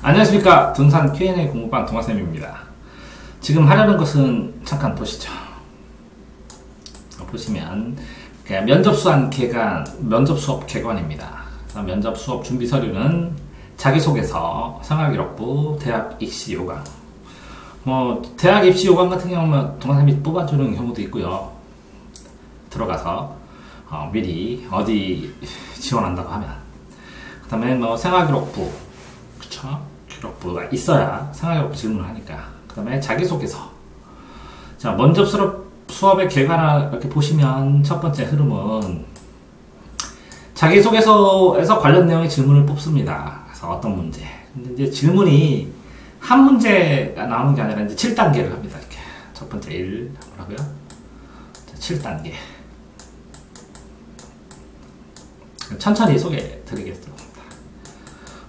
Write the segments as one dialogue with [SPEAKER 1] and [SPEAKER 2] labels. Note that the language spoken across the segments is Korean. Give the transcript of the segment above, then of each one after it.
[SPEAKER 1] 안녕하십니까. 둔산 Q&A 공부방 동아쌤입니다. 지금 하려는 것은 잠깐 보시죠. 보시면 면접 수업 개관입니다. 면접 수업 준비 서류는 자기소개서, 생활기록부, 대학 입시 요강. 대학 입시 요강 같은 경우는 동아쌤이 뽑아주는 경우도 있고요. 들어가서 미리 어디 지원한다고 하면, 그 다음에 생활기록부, 그쵸? 기록부가 있어야 생활기록부 질문을 하니까. 그 다음에 자기소개서. 자, 먼저 수업의 개관을 이렇게 보시면 첫 번째 흐름은 자기소개서에서 관련 내용의 질문을 뽑습니다. 그래서 어떤 문제. 근데 이제 질문이 한 문제가 나오는 게 아니라 이제 7단계를 합니다. 이렇게. 첫 번째 1, 뭐라고요? 7단계. 천천히 소개해 드리겠습니다.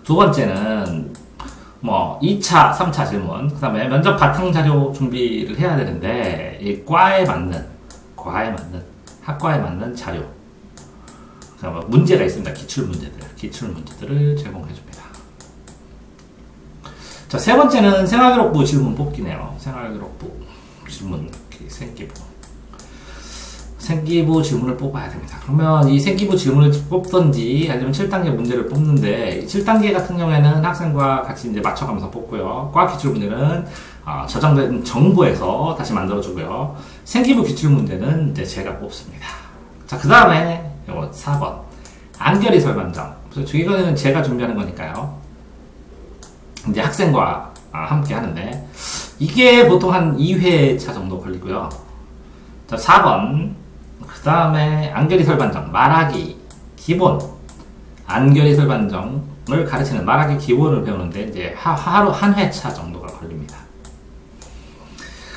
[SPEAKER 1] 두 번째는 2차, 3차 질문, 그 다음에 면접 바탕 자료 준비를 해야 되는데, 이 학과에 맞는 자료. 문제가 있습니다. 기출문제들을 제공해 줍니다. 자, 세 번째는 생활기록부 질문 뽑기네요. 생활기록부 질문, 생기부 질문을 뽑아야 됩니다. 그러면 이 생기부 질문을 뽑던지 아니면 7단계 문제를 뽑는데, 7단계 같은 경우에는 학생과 같이 이제 맞춰가면서 뽑고요. 과학 기출 문제는 저장된 정보에서 다시 만들어주고요. 생기부 기출 문제는 이제 제가 뽑습니다. 자, 그 다음에 4번 안결이 설반정. 이거는 제가 준비하는 거니까요. 이제 학생과 함께 하는데, 이게 보통 한 2회차 정도 걸리고요. 자, 4번. 그 다음에 안결이 설반정, 말하기 기본. 안결이 설반정을 가르치는 말하기 기본을 배우는데, 이제 하루 한 회차 정도가 걸립니다.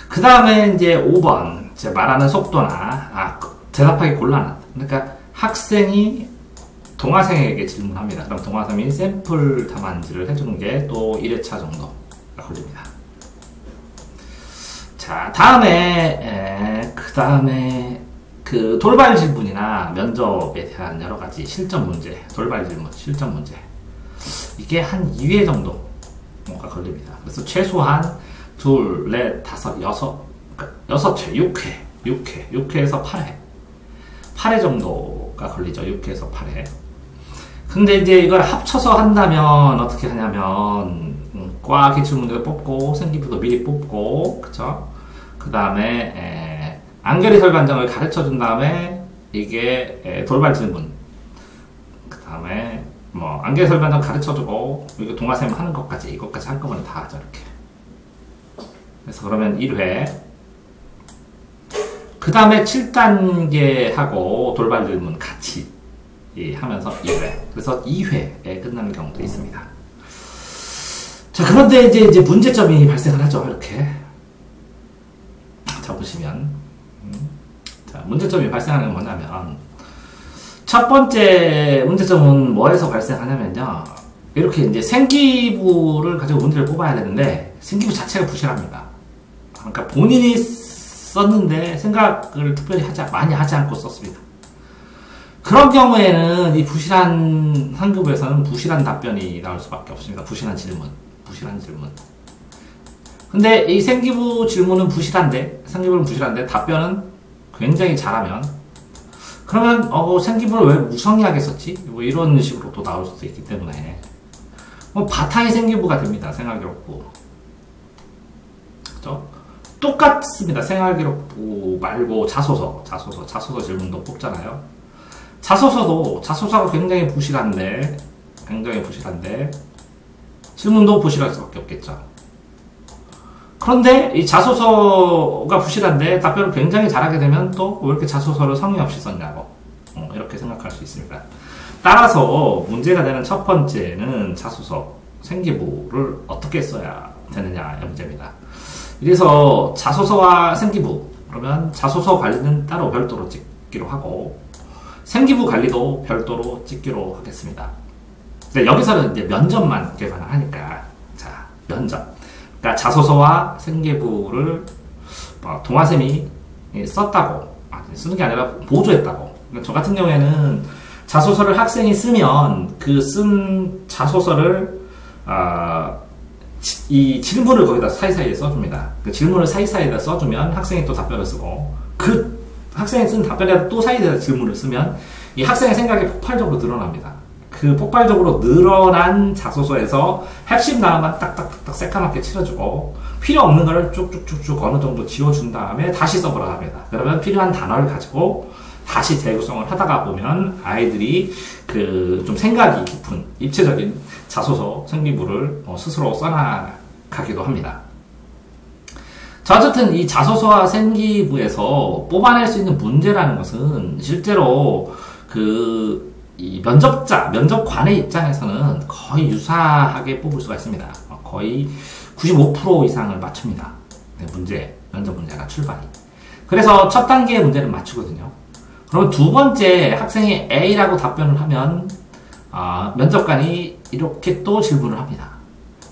[SPEAKER 1] 그 다음에 이제 5번. 이제 말하는 속도나, 대답하기 곤란한. 그러니까 학생이 동화생에게 질문합니다. 그럼 동화생이 샘플 답안지를 해주는 게 또 1회차 정도가 걸립니다. 자, 그 다음에 그 돌발 질문이나 면접에 대한 여러 가지 실전 문제, 돌발 질문, 실전 문제. 이게 한 2회 정도가 걸립니다. 그래서 최소한 2, 4, 5, 6회, 6회에서 8회. 8회 정도가 걸리죠. 6회에서 8회. 근데 이제 이걸 합쳐서 한다면 어떻게 하냐면, 과 기출문제도 뽑고, 생기부도 미리 뽑고, 그쵸? 그 다음에, 안결이 설반정을 가르쳐 준 다음에, 이게, 돌발 질문. 그 다음에, 안결이 설반정 가르쳐 주고, 이거 동화쌤 하는 것까지, 이것까지 한꺼번에 다 하죠, 이렇게. 그래서 그러면 1회. 그 다음에 7단계 하고, 돌발 질문 같이 하면서 2회. 그래서 2회에 끝나는 경우도 있습니다. 자, 그런데 이제 문제점이 발생을 하죠, 이렇게. 자, 보시면. 자, 문제점이 발생하는 건 뭐냐면, 첫 번째 문제점은 뭐에서 발생하냐면요. 이렇게 이제 생기부를 가지고 문제를 뽑아야 되는데, 생기부 자체가 부실합니다. 그러니까 본인이 썼는데 생각을 특별히 많이 하지 않고 썼습니다. 그런 경우에는 이 부실한 상급부에서는 부실한 답변이 나올 수밖에 없습니다. 부실한 질문. 근데 이 생기부 질문은 생기부는 부실한데 답변은 굉장히 잘하면, 그러면 생기부를 왜 무성의하게 썼지? 이런 식으로 또 나올 수도 있기 때문에 바탕이 생기부가 됩니다. 생활기록부. 그죠? 똑같습니다. 생활기록부 말고 자소서 질문도 뽑잖아요. 자소서가 굉장히 부실한데 질문도 부실할 수밖에 없겠죠. 그런데 이 자소서가 부실한데 답변을 굉장히 잘하게 되면 또 왜 이렇게 자소서를 성의 없이 썼냐고 이렇게 생각할 수 있습니다. 따라서 문제가 되는 첫 번째는 자소서, 생기부를 어떻게 써야 되느냐의 문제입니다. 그래서 자소서와 생기부, 그러면 자소서 관리는 따로 별도로 찍기로 하고, 생기부 관리도 별도로 찍기로 하겠습니다. 근데 여기서는 이제 면접만 개관하니까, 자, 면접. 그러니까 자소서와 생기부를 동아쌤이 썼다고, 쓰는 게 아니라 보조했다고. 그러니까 저 같은 경우에는 자소서를 학생이 쓰면 그 쓴 자소서를 이 질문을 거기다 사이사이에 써줍니다. 그 질문을 사이사이에다 써주면 학생이 또 답변을 쓰고, 그 학생이 쓴 답변에다 또 사이에다 질문을 쓰면 이 학생의 생각이 폭발적으로 늘어납니다. 그 폭발적으로 늘어난 자소서에서 핵심 단어만 딱딱딱딱 새까맣게 칠해주고, 필요 없는 거를 쭉쭉쭉쭉 어느 정도 지워준 다음에 다시 써보라 합니다. 그러면 필요한 단어를 가지고 다시 재구성을 하다가 보면 아이들이 그 좀 생각이 깊은 입체적인 자소서 생기부를 스스로 써나가기도 합니다. 자, 어쨌든 이 자소서와 생기부에서 뽑아낼 수 있는 문제라는 것은 실제로 이 면접관의 입장에서는 거의 유사하게 뽑을 수가 있습니다. 거의 95% 이상을 맞춥니다. 네, 면접 문제가 출발이. 그래서 첫 단계의 문제는 맞추거든요. 그럼 두 번째 학생이 A라고 답변을 하면 면접관이 이렇게 또 질문을 합니다.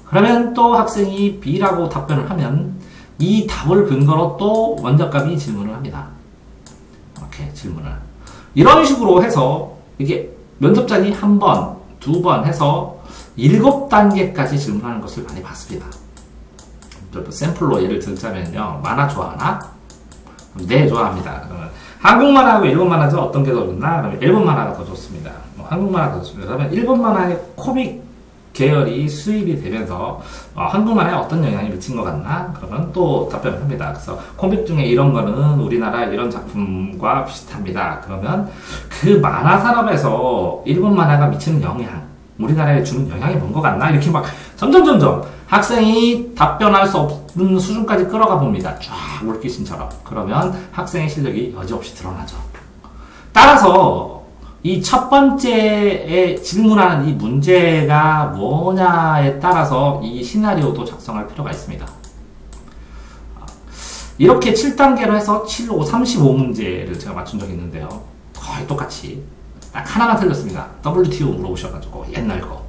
[SPEAKER 1] 그러면 또 학생이 B라고 답변을 하면 이 답을 근거로 또 면접관이 질문을 합니다. 이렇게 질문을. 이런 식으로 해서 이게 면접관이 한 번, 두 번 해서 7단계까지 질문하는 것을 많이 봤습니다. 샘플로 예를 들자면요. 만화 좋아하나? 네, 좋아합니다. 그러면 한국 만화하고 일본 만화죠? 어떤 게 더 좋나? 그러면 일본 만화가 더 좋습니다. 한국 만화가 더 좋습니다. 그러면 일본 만화의 코믹 계열이 수입이 되면서 한국 만화에 어떤 영향이 미친 것 같나? 그러면 또 답변을 합니다. 그래서 코믹 중에 이런 거는 우리나라 이런 작품과 비슷합니다. 그러면 그 만화 산업에서 일본 만화가 미치는 영향, 우리나라에 주는 영향이 뭔 것 같나? 이렇게 막 점점 학생이 답변할 수 없는 수준까지 끌어가 봅니다. 쫙 물귀신처럼. 그러면 학생의 실력이 여지없이 드러나죠. 따라서 이 첫 번째에 질문하는 이 문제가 뭐냐에 따라서 이 시나리오도 작성할 필요가 있습니다. 이렇게 7단계로 해서 7, 5, 35문제를 제가 맞춘 적이 있는데요. 거의 똑같이. 딱 하나만 틀렸습니다. WTO 물어보셔가지고, 옛날 거.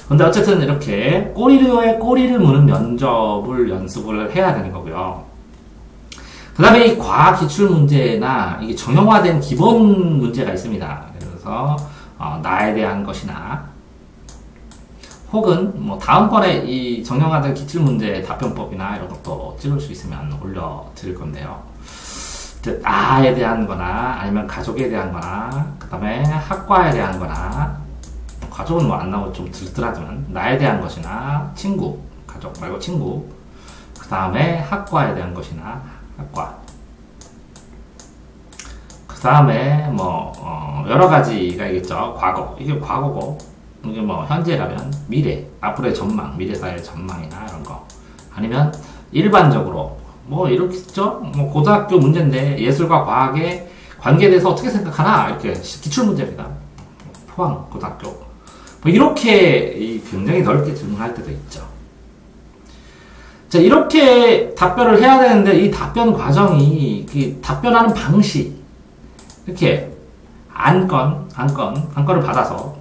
[SPEAKER 1] 근데 어쨌든 이렇게 꼬리에 꼬리를 무는 면접을 연습을 해야 되는 거고요. 그 다음에 이 과학 기출 문제나 이게 정형화된 기본 문제가 있습니다. 그래서 나에 대한 것이나 혹은 뭐 다음번에 이 정형화된 기출 문제 답변법이나 이런 것도 찍을 수 있으면 올려드릴 건데요. 나에 대한 거나 아니면 가족에 대한 거나 그 다음에 학과에 대한 거나 가족은 뭐 안 나오고 좀 들더라지만 나에 대한 것이나 친구, 가족 말고 친구 그 다음에 학과에 대한 것이나 학과 그 다음에 뭐 여러 가지가 있겠죠. 과거, 이게 과거고 이게 뭐 현재라면 미래, 앞으로의 전망, 미래사회의 전망이나 이런 거 아니면 일반적으로 뭐 이렇겠죠. 뭐 고등학교 문제인데 예술과 과학의 관계에 대해서 어떻게 생각하나 이렇게 기출 문제입니다. 포항 고등학교 뭐 이렇게 굉장히 넓게 질문할 때도 있죠. 자, 이렇게 답변을 해야 되는데 이 답변 과정이 답변하는 방식 이렇게 안건을 받아서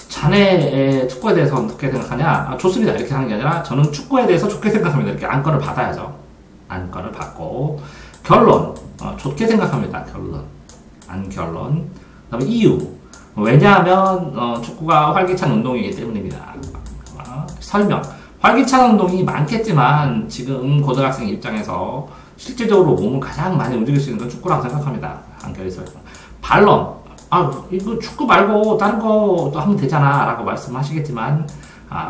[SPEAKER 1] 자네의 축구에 대해서 어떻게 생각하냐? 좋습니다. 이렇게 하는 게 아니라 저는 축구에 대해서 좋게 생각합니다. 이렇게 안건을 받아야죠. 안건을 받고 결론 좋게 생각합니다. 결론 그 다음에 이유 왜냐하면 축구가 활기찬 운동이기 때문입니다. 설명 활기찬 운동이 많겠지만 지금 고등학생 입장에서 실질적으로 몸을 가장 많이 움직일 수 있는 건 축구라고 생각합니다. 한결이 설명 반론 이거 축구 말고 다른 것도 하면 되잖아 라고 말씀하시겠지만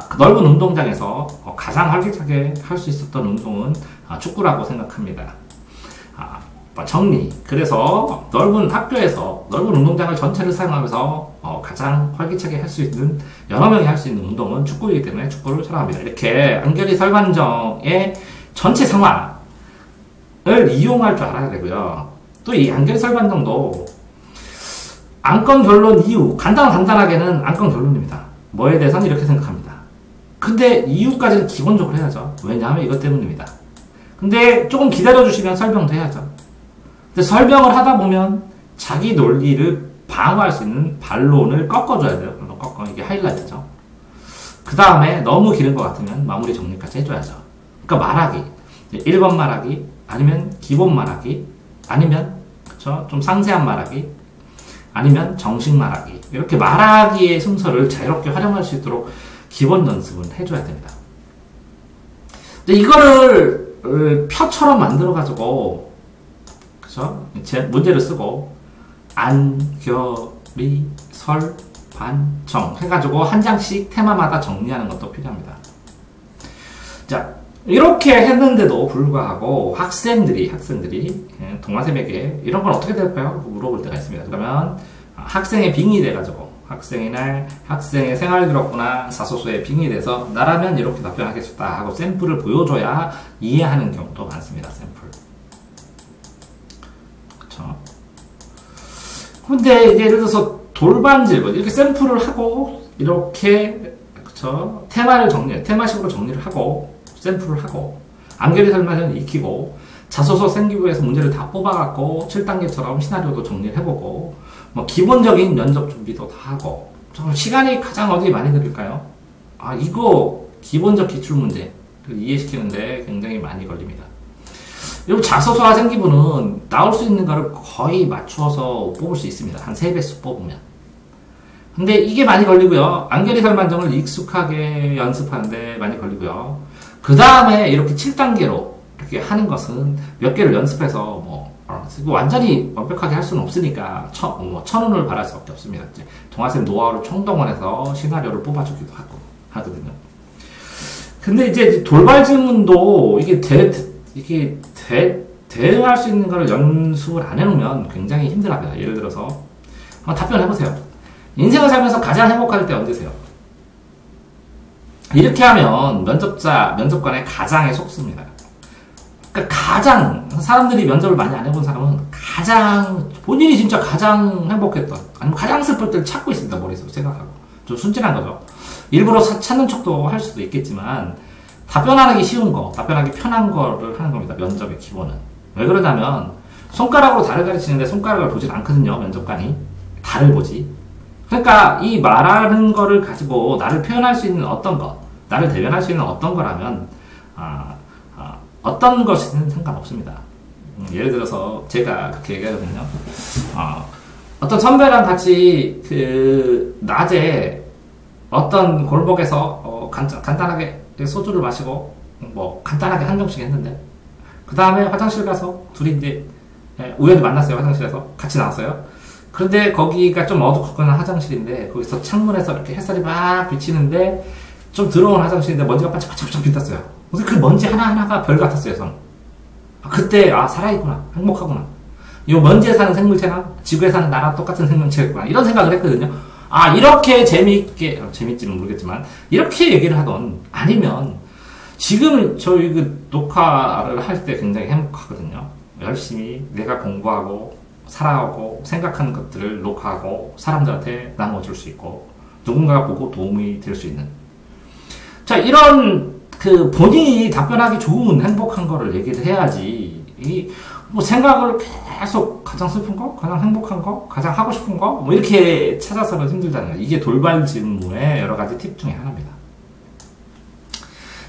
[SPEAKER 1] 그 넓은 운동장에서 가장 활기차게 할 수 있었던 운동은 축구라고 생각합니다. 정리. 그래서 넓은 학교에서 넓은 운동장을 전체를 사용하면서 가장 활기차게 할 수 있는 여러 명이 할 수 있는 운동은 축구이기 때문에 축구를 선호합니다. 이렇게 안결이 설반정의 전체 상황을 이용할 줄 알아야 되고요. 또 이 안결이 설반정도 안건 결론 이유 간단하게는 안건 결론입니다. 뭐에 대해서는 이렇게 생각합니다. 근데 이유까지는 기본적으로 해야죠. 왜냐하면 이것 때문입니다. 근데 조금 기다려주시면 설명도 해야죠. 근데 설명을 하다 보면 자기 논리를 방어할 수 있는 반론을 꺾어줘야 돼요. 이게 하이라이트죠. 그 다음에 너무 길은 것 같으면 마무리 정리까지 해줘야죠. 그러니까 말하기. 1번 말하기, 아니면 기본 말하기, 아니면 그쵸? 좀 상세한 말하기, 아니면 정식 말하기. 이렇게 말하기의 순서를 자유롭게 활용할 수 있도록 기본 연습은 해줘야 됩니다. 근데 이거를 표처럼 만들어가지고, 그죠? 문제를 쓰고, 안결이 설반정 해가지고 한 장씩 테마마다 정리하는 것도 필요합니다. 자, 이렇게 했는데도 불구하고 학생들이 동아쌤에게 이런 건 어떻게 될까요? 물어볼 때가 있습니다. 그러면 학생의 빙의 돼가지고 학생의 날, 학생의 생활기록부나 사소서에 빙의 돼서 나라면 이렇게 답변하겠다 하고 샘플을 보여줘야 이해하는 경우도 많습니다. 샘플. 그쵸? 근데 예를 들어서 돌반 질문 이렇게 샘플을 하고 이렇게 그쵸? 테마식으로 정리를 하고 샘플을 하고 안결이 설마는 익히고 자소서 생기부에서 문제를 다 뽑아갖고 7단계처럼 시나리오도 정리를 해보고 뭐 기본적인 면접 준비도 다 하고 시간이 가장 어디에 많이 들릴까요? 이거 기본적 기출문제 이해시키는데 굉장히 많이 걸립니다. 그리고 자소서와 생기부는 나올 수 있는 거를 거의 맞추어서 뽑을 수 있습니다. 한 3배수 뽑으면. 근데 이게 많이 걸리고요. 안결이 설만정을 익숙하게 연습하는데 많이 걸리고요. 그 다음에 이렇게 7단계로 이렇게 하는 것은 몇 개를 연습해서 완전히 완벽하게 할 수는 없으니까 천운을 바랄 수밖에 없습니다. 동아쌤 노하우를 총동원해서 시나리오를 뽑아주기도 하거든요. 근데 이제 돌발 질문도 이게 대응할 수 있는 거를 연습을 안 해놓으면 굉장히 힘들합니다. 예를 들어서 한번 답변해보세요. 인생을 살면서 가장 행복할 때 언제세요? 이렇게 하면 면접관의 가장에 속습니다. 그러니까 사람들이 면접을 많이 안 해본 사람은 본인이 진짜 가장 행복했던, 아니면 가장 슬플 때를 찾고 있습니다. 머릿속으로 생각하고. 좀 순진한 거죠. 일부러 찾는 척도 할 수도 있겠지만, 답변하기 쉬운 거, 답변하기 편한 거를 하는 겁니다. 면접의 기본은. 왜 그러냐면, 손가락으로 달을 가르치는데 손가락을 보질 않거든요. 면접관이. 달을 보지. 그러니까 이 말하는 거를 가지고 나를 표현할 수 있는 어떤 것, 나를 대변할 수 있는 어떤 거라면 어떤 것이든 상관없습니다. 예를 들어서 제가 그렇게 얘기하거든요. 어떤 선배랑 같이 낮에 어떤 골목에서 간단하게 소주를 마시고 간단하게 한 병씩 했는데 그 다음에 화장실 가서 둘이 이제 우연히 만났어요. 화장실에서 같이 나왔어요. 그런데 거기가 좀 어두컴컴한 화장실인데 거기서 창문에서 이렇게 햇살이 막 비치는데 좀 더러운 화장실인데 먼지가 반짝반짝 빛났어요. 그 먼지 하나하나가 별 같았어요. 저는. 그때 살아있구나, 행복하구나, 이 먼지에 사는 생물체랑 지구에 사는 나랑 똑같은 생명체구나 이런 생각을 했거든요. 이렇게 재밌지는 모르겠지만 이렇게 얘기를 하던, 아니면 지금 저희 녹화를 할 때 굉장히 행복하거든요. 열심히 내가 공부하고 살아오고 생각하는 것들을 녹화하고 사람들한테 나눠줄 수 있고 누군가가 보고 도움이 될 수 있는, 자, 이런 본인이 답변하기 좋은 행복한 거를 얘기를 해야지, 생각을 계속 가장 슬픈 거, 가장 행복한 거, 가장 하고 싶은 거, 이렇게 찾아서는 힘들잖아요. 이게 돌발 질문의 여러 가지 팁 중에 하나입니다.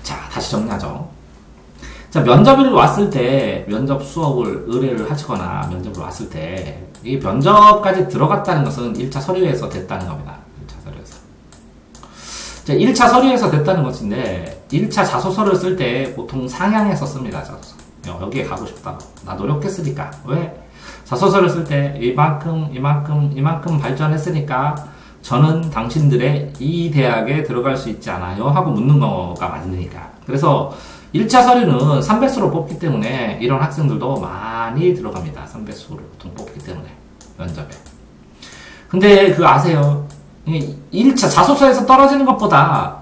[SPEAKER 1] 자, 다시 정리하죠. 자, 면접을 왔을 때, 면접 수업을 의뢰를 하시거나 면접을 왔을 때, 이 면접까지 들어갔다는 것은 1차 서류에서 됐다는 겁니다. 1차 서류에서. 자, 1차 서류에서 됐다는 것인데, 1차 자소서를 쓸 때 보통 상향해서 씁니다, 자소서. 여기에 가고 싶다. 나 노력했으니까. 왜? 자소서를 쓸 때 이만큼 발전했으니까 저는 당신들의 이 대학에 들어갈 수 있지 않아요? 하고 묻는 거가 맞으니까. 그래서 1차 서류는 3배수로 뽑기 때문에 이런 학생들도 많이 들어갑니다. 3배수로 보통 뽑기 때문에 면접에. 근데 아세요? 1차 자소서에서 떨어지는 것보다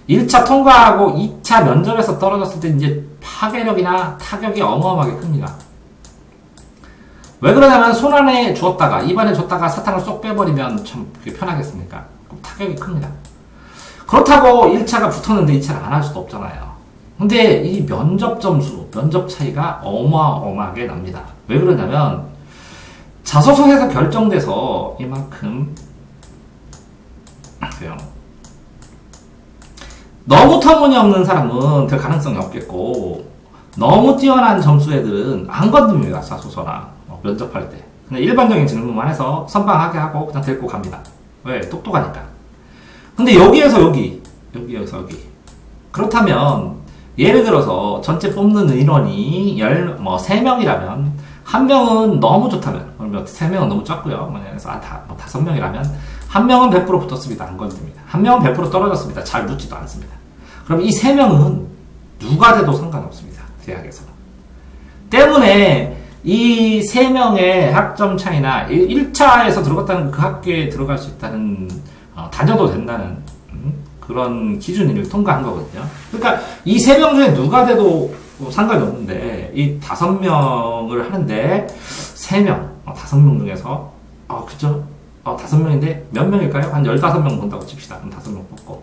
[SPEAKER 1] 1차 통과하고 2차 면접에서 떨어졌을 때 이제 파괴력이나 타격이 어마어마하게 큽니다. 왜 그러냐면 손 안에 주었다가 입안에 줬다가 사탕을 쏙 빼버리면 참 편하겠습니까? 타격이 큽니다. 그렇다고 1차가 붙었는데 2차를 안 할 수도 없잖아요. 근데 이 면접 점수, 면접 차이가 어마어마하게 납니다. 왜 그러냐면 자소서에서 결정돼서 이만큼 너무 터무니없는 사람은 될 가능성이 없겠고, 너무 뛰어난 점수 애들은 안 건듭니다. 자소서나 면접할 때. 그냥 일반적인 질문만 해서 선방하게 하고 그냥 데리고 갑니다. 왜? 똑똑하니까. 근데 여기에서 여기. 그렇다면 예를 들어서 전체 뽑는 인원이 3명이라면, 한 명은 너무 좋다면, 그러면 3명은 너무 적고요. 만약에 5명이라면, 한 명은 100% 붙었습니다. 안 건드립니다. 한 명은 100% 떨어졌습니다. 잘 묻지도 않습니다. 그럼 이 3명은 누가 돼도 상관없습니다. 대학에서는. 때문에 이 3명의 학점 차이나 1차에서 들어갔다는 그 학교에 들어갈 수 있다는, 다녀도 된다는 그런 기준을 통과한 거거든요. 그러니까 이 3명 중에 누가 돼도 상관이 없는데 이 5명을 하는데 3명, 5명 중에서 그죠? 5명인데 몇 명일까요? 한 15명 본다고 칩시다. 그럼 5명 뽑고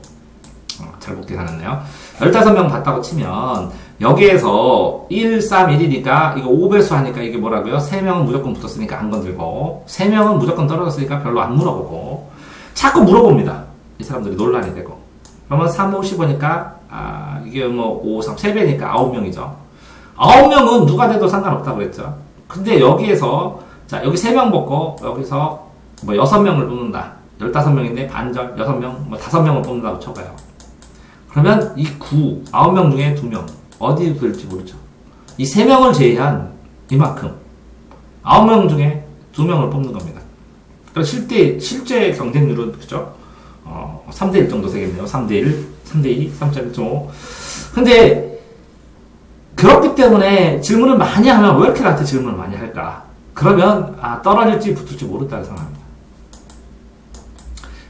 [SPEAKER 1] 잘 못 계산했네요. 15명 봤다고 치면 여기에서 1, 3, 1이니까 이거 5배수 하니까 이게 뭐라고요? 3명은 무조건 붙었으니까 안 건들고 3명은 무조건 떨어졌으니까 별로 안 물어보고 자꾸 물어봅니다. 이 사람들이 논란이 되고 그러면 3, 5, 15니까 이게 뭐 5, 3, 3배니까 9명이죠. 9명은 누가 돼도 상관없다고 그랬죠. 근데 여기에서 자 여기 3명 뽑고 여기서 뭐 6명을 뽑는다. 15명인데 반절 6명, 뭐 5명을 뽑는다고 쳐봐요. 그러면 이 9명 중에 2명 어디 될지 모르죠. 이 3명을 제외한 이만큼 9명 중에 2명을 뽑는 겁니다. 그러니까 실제 경쟁률은 그죠? 3대1 정도 되겠네요. 3대1, 3대2, 3.1.5. 근데 그렇기 때문에 질문을 많이 하면 왜 이렇게 나한테 질문을 많이 할까? 그러면 떨어질지 붙을지 모른다고 생각합니다.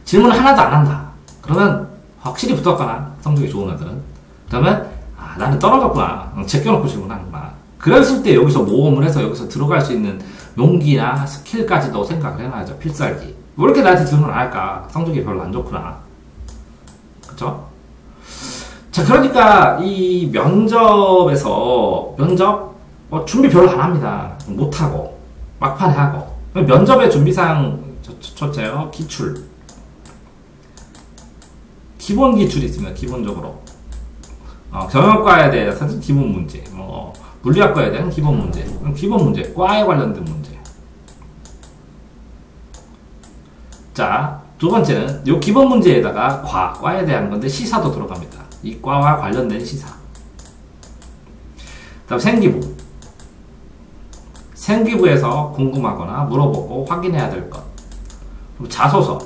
[SPEAKER 1] 질문을 하나도 안 한다. 그러면 확실히 붙었거나 성적이 좋은 애들은 그러면 나는 떨어졌구나. 제껴놓고 질문하는구나. 그랬을 때 여기서 모험을 해서 여기서 들어갈 수 있는 용기나 스킬까지도 생각을 해놔야죠. 필살기. 왜 이렇게 나한테 질문을 안 할까? 성적이 별로 안 좋구나. 그쵸? 자, 그러니까 이 면접에서 준비 별로 안 합니다. 못하고 막판에 하고 면접의 준비사항 첫째요. 기본 기출이 있습니다. 기본적으로 경영학과에 대해서 기본 문제, 물리학과에 대한 기본 문제, 과에 관련된 문제. 자, 두 번째는 이 기본 문제에다가 과에 대한 건데 시사도 들어갑니다. 이 과와 관련된 시사. 다음 생기부에서 궁금하거나 물어보고 확인해야 될 것. 자소서.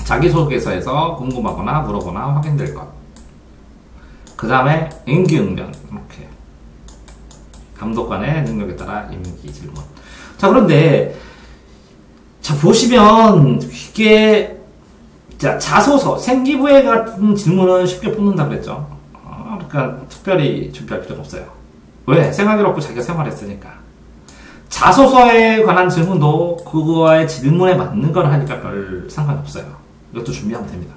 [SPEAKER 1] 자기소개서에서 궁금하거나 물어보거나 확인될 것. 그 다음에 임기응변. 이렇게. 감독관의 능력에 따라 임기 질문. 자, 그런데 자, 보시면 이게 자소서, 생기부에 같은 질문은 쉽게 뽑는다 그랬죠. 그러니까 특별히 준비할 필요는 없어요. 왜? 생각이 없고 자기가 생활했으니까. 자소서에 관한 질문도 그거와의 질문에 맞는 걸 하니까 별 상관없어요. 이것도 준비하면 됩니다.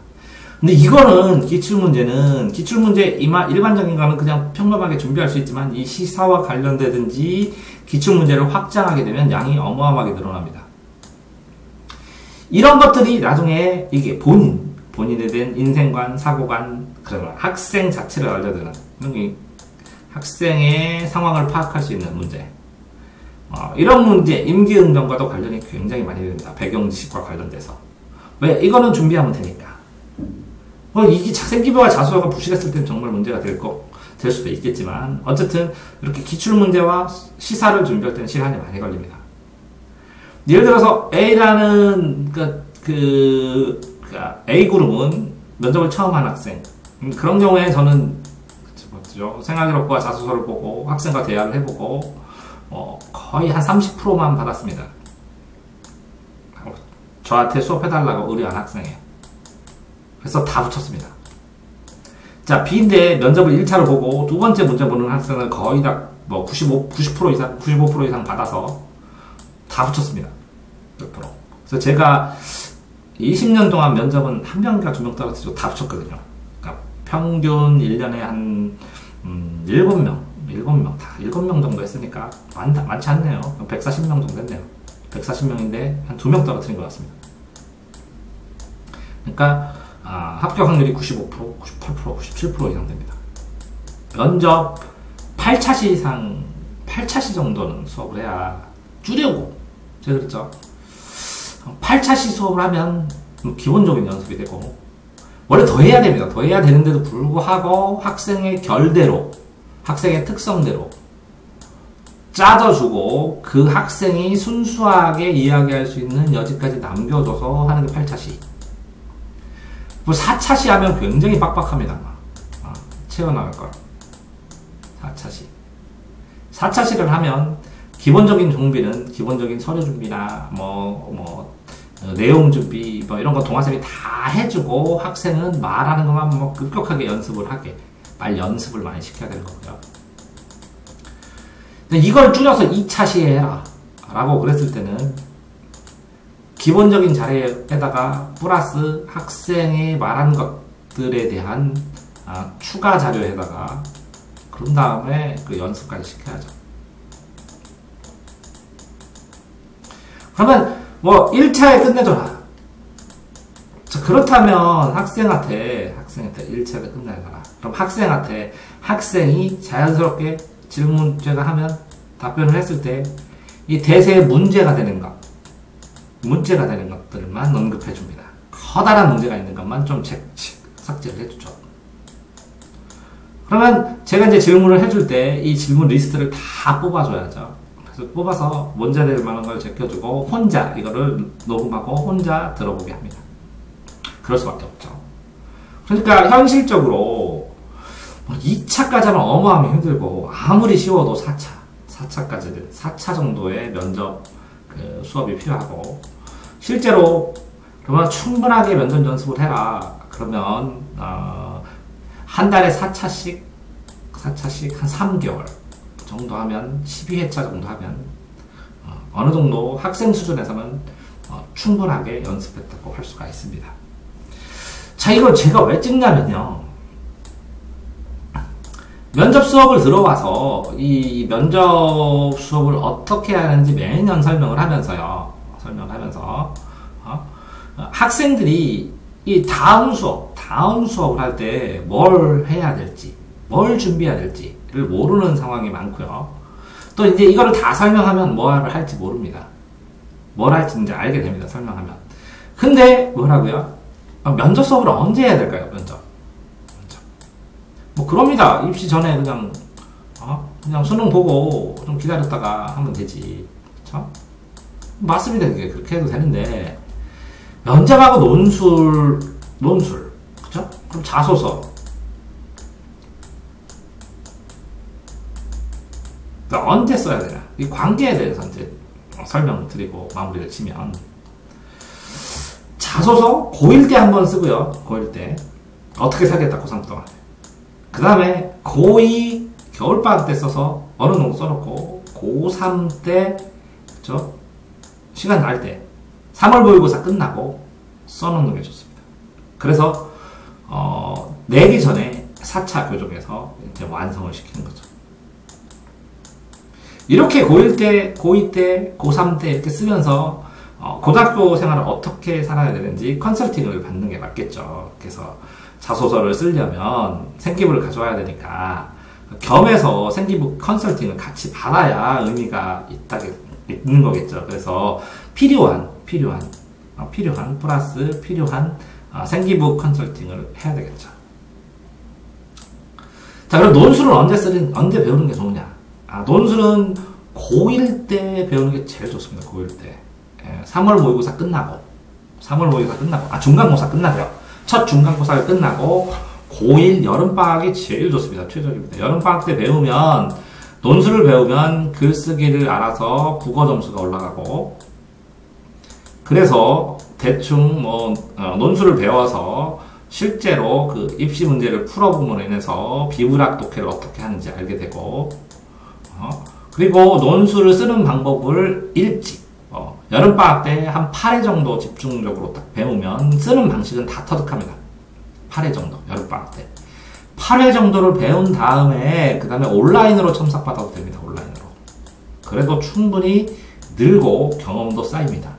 [SPEAKER 1] 근데 이거는 기출문제 일반적인 거는 그냥 평범하게 준비할 수 있지만 이 시사와 관련되든지 기출문제를 확장하게 되면 양이 어마어마하게 늘어납니다. 이런 것들이 나중에 이게 본인에 대한 인생관, 사고관, 그런 학생 자체를 알려드는 학생의 상황을 파악할 수 있는 문제. 이런 문제, 임기응변과도 관련이 굉장히 많이 됩니다. 배경지식과 관련돼서. 왜? 이거는 준비하면 되니까. 이게 생기부와 자소서가 부실했을 때는 정말 문제가 될 수도 있겠지만, 어쨌든 이렇게 기출문제와 시사를 준비할 때는 시간이 많이 걸립니다. 예를 들어서 A라는 A그룹은 면접을 처음 한 학생. 그런 경우에 저는 생활기록부와 자소서를 보고 학생과 대화를 해보고 거의 한 30%만 받았습니다. 저한테 수업해달라고 의뢰한 학생이에요. 그래서 다 붙였습니다. 자, B인데 면접을 1차로 보고 두 번째 문제 보는 학생은 거의 다 90% 이상 받아서 다 붙였습니다. 100%. 그래서 제가 20년 동안 면접은 한 명인가 2명 떨어뜨리고 다 붙였거든요. 그러니까 평균 1년에 한 7명, 7명 정도 했으니까 많지 않네요. 140명 정도 했네요. 140명인데 한 2명 떨어뜨린 것 같습니다. 그러니까 합격 확률이 95%, 98%, 97% 이상 됩니다. 면접 8차시 정도는 수업을 해야 줄이고, 제가 그랬죠. 8차시 수업을 하면 기본적인 연습이 되고, 원래 더 해야 됩니다. 더 해야 되는데도 불구하고 학생의 결대로, 학생의 특성대로 짜져주고 그 학생이 순수하게 이야기할 수 있는 여지까지 남겨줘서 하는 게 8차시. 뭐 4차시 하면 굉장히 빡빡합니다. 채워나갈 걸. 4차시. 4차시를 하면 기본적인 준비는 기본적인 서류 준비나 내용 준비 이런 거 동아쌤이 다 해주고 학생은 말하는 것만 급격하게 연습을 하게 말 연습을 많이 시켜야 되는 거고요. 근데 이걸 줄여서 2차시에 해라 라고 그랬을 때는 기본적인 자료에다가 플러스 학생이 말한 것들에 대한 추가 자료에다가 그런 다음에 그 연습까지 시켜야죠. 그러면 1차에 끝내줘라. 자, 그렇다면 학생한테 1차에 끝내줘라. 그럼 학생이 자연스럽게 질문제가 하면 답변을 했을 때 이 대세에 문제가 되는 것들만 언급해 줍니다. 커다란 문제가 있는 것만 좀 삭제를 해주죠. 그러면 제가 이제 질문을 해줄 때 이 질문 리스트를 다 뽑아줘야죠. 그래서 뽑아서 문제 될 만한 걸 제껴주고 혼자 이거를 녹음하고 혼자 들어보게 합니다. 그럴 수밖에 없죠. 그러니까 현실적으로 2차까지 하면 어마어마하게 힘들고 아무리 쉬워도 4차 정도의 면접 수업이 필요하고 실제로 그러면 충분하게 면접 연습을 해라. 그러면 한 달에 4차씩 한 3개월 정도 하면 12회차 정도 하면 어느 정도 학생 수준에서는 충분하게 연습했다고 할 수가 있습니다. 자, 이걸 제가 왜 찍냐면요. 면접 수업을 들어와서 이 면접 수업을 어떻게 하는지 매년 설명을 하면서 학생들이 이 다음 수업을 할 때 뭘 해야 될지, 뭘 준비해야 될지를 모르는 상황이 많고요. 또 이제 이거를 다 설명하면 뭘 할지 모릅니다. 뭘 할지 이제 알게 됩니다. 설명하면. 근데 뭐라고요? 면접 수업을 언제 해야 될까요? 면접. 그럽니다. 입시 전에 그냥 수능 보고 좀 기다렸다가 하면 되지. 그쵸? 맞습니다. 그렇게 해도 되는데, 면접하고 논술, 그쵸? 그럼 자소서. 언제 써야 되나? 이 관계에 대해서 이제 설명드리고 마무리를 치면, 자소서 고1 때 한번 쓰고요. 고1 때. 어떻게 살겠다, 고3 동안. 그 다음에 고2 겨울방학 때 써서 어느 정도 써놓고 고3 때 그쵸? 시간 날 때 3월 모의고사 끝나고 써놓는 게 좋습니다. 그래서 내기 전에 4차 교정에서 이제 완성을 시키는 거죠. 이렇게 고1 때, 고2 때, 고3 때 이렇게 쓰면서 고등학교 생활을 어떻게 살아야 되는지 컨설팅을 받는 게 맞겠죠. 그래서 자소서를 쓰려면 생기부를 가져와야 되니까 겸해서 생기부 컨설팅을 같이 받아야 의미가 있는 거겠죠. 그래서 필요한 생기부 컨설팅을 해야 되겠죠. 자, 그럼 논술은 언제 배우는 게 좋으냐? 논술은 고1 때 배우는 게 제일 좋습니다. 고1 때. 3월 모의고사 끝나고, 중간고사 끝나고요. 첫 중간고사가 끝나고 고1 여름방학이 제일 좋습니다. 최적입니다. 여름방학 때 배우면 논술을 배우면 글쓰기를 알아서 국어 점수가 올라가고 그래서 대충 논술을 배워서 실제로 그 입시 문제를 풀어보므로 인해서 비문학 독해를 어떻게 하는지 알게 되고 그리고 논술을 쓰는 방법을 일찍 여름방학 때 한 8회 정도 집중적으로 딱 배우면 쓰는 방식은 다 터득합니다. 8회 정도, 여름방학 때. 8회 정도를 배운 다음에, 그 다음에 온라인으로 첨삭받아도 됩니다. 온라인으로. 그래도 충분히 늘고 경험도 쌓입니다.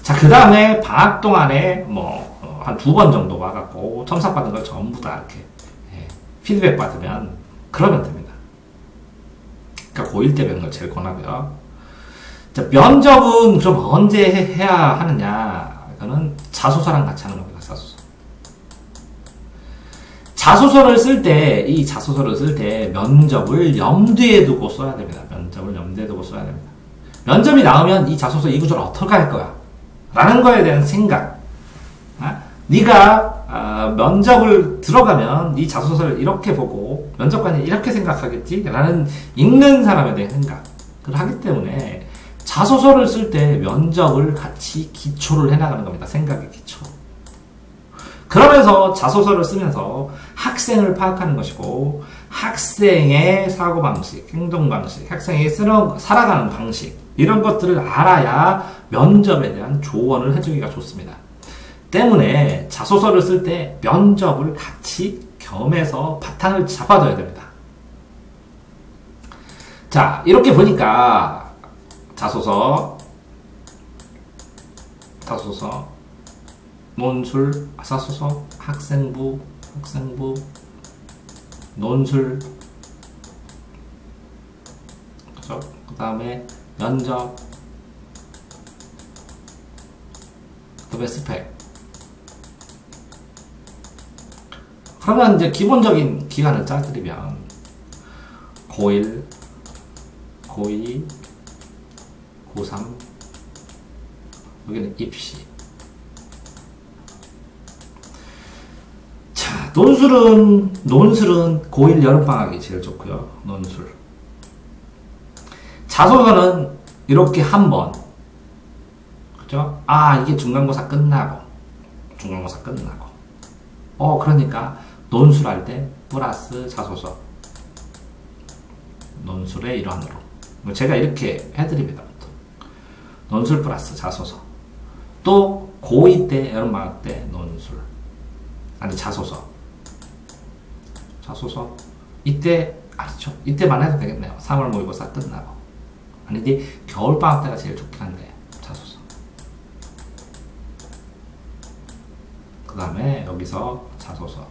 [SPEAKER 1] 자, 그 다음에 방학 동안에 한 2번 정도 와갖고 첨삭받은 걸 전부 다 이렇게 피드백 받으면 그러면 됩니다. 그러니까 고1 때 배우는 걸 제일 권하고요. 자, 면접은 그럼 언제 해야 하느냐? 이거는 자소서랑 같이 하는 겁니다. 자소서. 자소서를 쓸 때, 이 자소서를 쓸 때 면접을 염두에 두고 써야 됩니다. 면접을 염두에 두고 써야 됩니다. 면접이 나오면 이 자소서 이 구조를 어떻게 할 거야? 라는 거에 대한 생각. 네가 면접을 들어가면 이 자소서를 이렇게 보고 면접관이 이렇게 생각하겠지? 라는 읽는 사람에 대한 생각을 하기 때문에 자소서를 쓸 때 면접을 같이 기초를 해나가는 겁니다. 생각의 기초. 그러면서 자소서를 쓰면서 학생을 파악하는 것이고 학생의 사고방식, 행동방식, 학생이 살아가는 방식 이런 것들을 알아야 면접에 대한 조언을 해주기가 좋습니다. 때문에 자소서를 쓸 때 면접을 같이 겸해서 바탕을 잡아줘야 됩니다. 자, 이렇게 보니까 자소서, 논술, 자소서, 학생부, 논술, 그죠? 그 다음에 면접, 그 다음에 스펙. 그러면 이제 기본적인 기간을 짜드리면 고1, 고2, 고3, 여기는 입시. 자, 논술은 고1 여름방학이 제일 좋고요. 논술. 자소서는 이렇게 한 번. 그죠? 이게 중간고사 끝나고. 그러니까 논술할 때 플러스 자소서. 논술의 일환으로. 제가 이렇게 해드립니다. 논술 플러스 자소서. 또 고2 때 여름방학 때 논술. 자소서. 이때 알죠? 이때만 해도 되겠네요. 3월 모의고사 끝나고. 아니지 겨울방학 때가 제일 좋긴 한데 자소서. 그 다음에 여기서 자소서.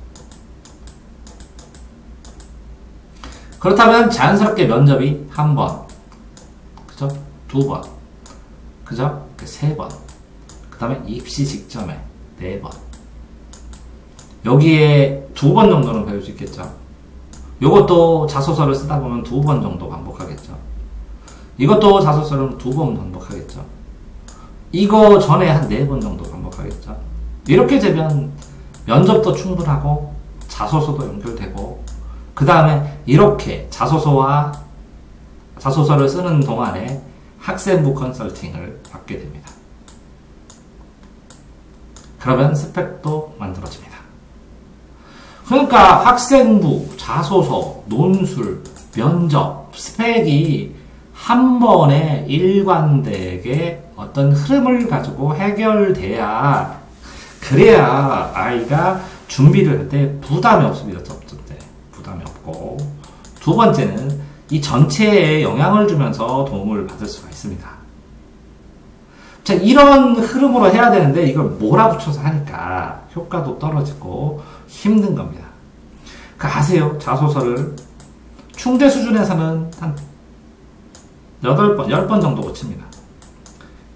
[SPEAKER 1] 그렇다면 자연스럽게 면접이 한 번, 그죠? 두 번, 그죠? 세 번. 그 다음에 입시 직전에 네 번. 여기에 두 번 정도는 배울 수 있겠죠? 이것도 자소서를 쓰다 보면 두 번 정도 반복하겠죠? 이것도 자소서를 두 번 반복하겠죠? 이거 전에 한 네 번 정도 반복하겠죠? 이렇게 되면 면접도 충분하고 자소서도 연결되고 그 다음에 이렇게 자소서를 쓰는 동안에 학생부 컨설팅을 받게 됩니다. 그러면 스펙도 만들어집니다. 그러니까 학생부, 자소서, 논술, 면접, 스펙이 한 번에 일관되게 어떤 흐름을 가지고 해결돼야 그래야 아이가 준비를 할 때 부담이 없습니다. 첫 번째 부담이 없고 두 번째는 이 전체에 영향을 주면서 도움을 받을 수가 있습니다. 자, 이런 흐름으로 해야 되는데 이걸 몰아붙여서 하니까 효과도 떨어지고 힘든 겁니다. 아세요? 자소서를 충대 수준에서는 한 8번, 10번 정도 고칩니다.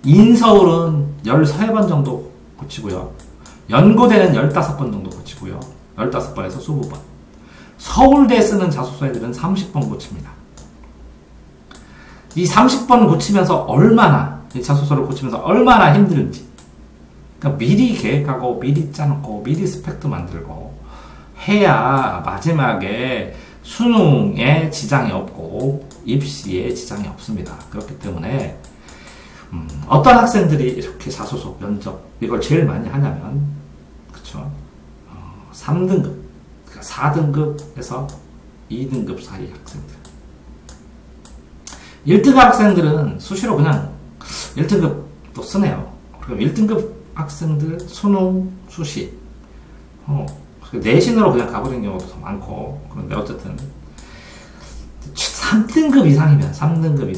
[SPEAKER 1] 인서울은 13번 정도 고치고요. 연고대는 15번 정도 고치고요. 15번에서 20번. 서울대 쓰는 자소서 애들은 30번 고칩니다. 이 30번 고치면서 이 자소서를 고치면서 얼마나 힘든지. 그러니까 미리 계획하고, 미리 짜놓고, 미리 스펙도 만들고, 해야 마지막에 수능에 지장이 없고, 입시에 지장이 없습니다. 그렇기 때문에, 어떤 학생들이 이렇게 자소서, 면접, 이걸 제일 많이 하냐면, 그쵸? 3등급, 그러니까 4등급에서 2등급 사이 학생들. 1등급 학생들은 수시로 그냥 1등급도 쓰네요. 그럼 1등급 학생들 수능, 수시, 내신으로 그냥 가버리는 경우도 더 많고, 그런데 어쨌든 3등급 이상이면 4등급은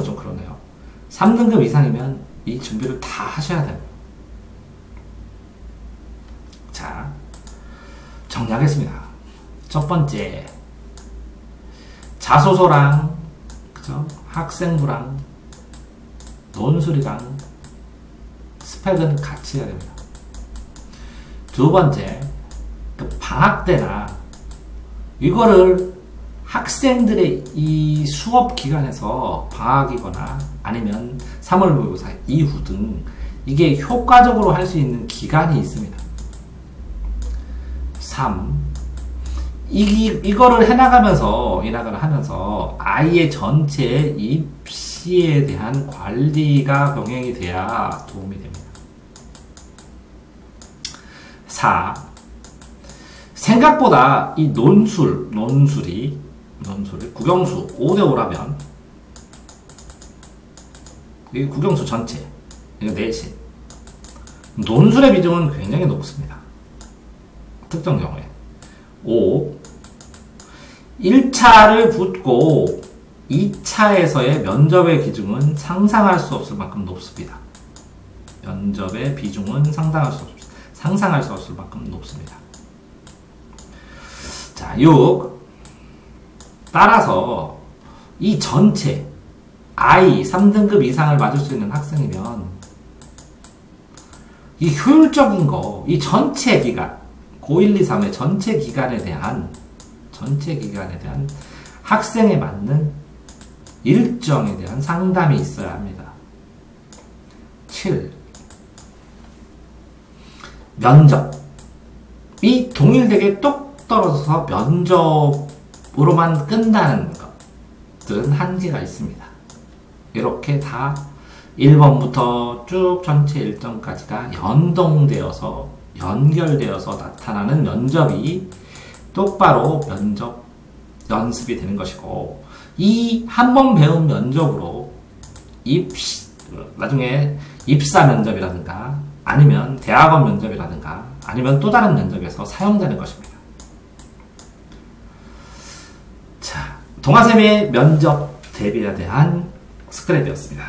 [SPEAKER 1] 좀 그러네요. 3등급 이상이면 이 준비를 다 하셔야 됩니다. 자, 정리하겠습니다. 첫 번째, 자소서랑, 그죠? 학생부랑, 논술이랑, 스펙은 같이 해야 됩니다. 두 번째, 그 방학 때나 이거를 학생들의 이 수업 기간에서 방학이거나 아니면 3월 모의고사 이후 등 이게 효과적으로 할 수 있는 기간이 있습니다. 3. 이거를 해나가면서 아이의 전체 입시에 대한 관리가 병행이 돼야 도움이 됩니다. 4. 생각보다 이 논술이 국영수 5대5라면 이 국영수 전체 이거 내신 논술의 비중은 굉장히 높습니다. 특정 경우에 5. 1차를 붙고 2차에서의 면접의 비중은 상상할 수 없을 만큼 높습니다. 면접의 비중은 상상할 수 없을 만큼 높습니다. 자, 6. 따라서 이 전체 I 3등급 이상을 맞을 수 있는 학생이면 이 효율적인 거, 이 전체 기간, 고1, 2, 3의 전체 기간에 대한 학생에 맞는 일정에 대한 상담이 있어야 합니다. 7. 면접이 동일되게 똑 떨어져서 면접으로만 끝나는 것들은 한계가 있습니다. 이렇게 다 1번부터 쭉 전체 일정까지가 연결되어서 나타나는 면접이 똑바로 면접 연습이 되는 것이고, 이 한 번 배운 면접으로 나중에 입사 면접이라든가 아니면 대학원 면접이라든가 아니면 또 다른 면접에서 사용되는 것입니다. 자, 동아쌤의 면접 대비에 대한 스크랩이었습니다.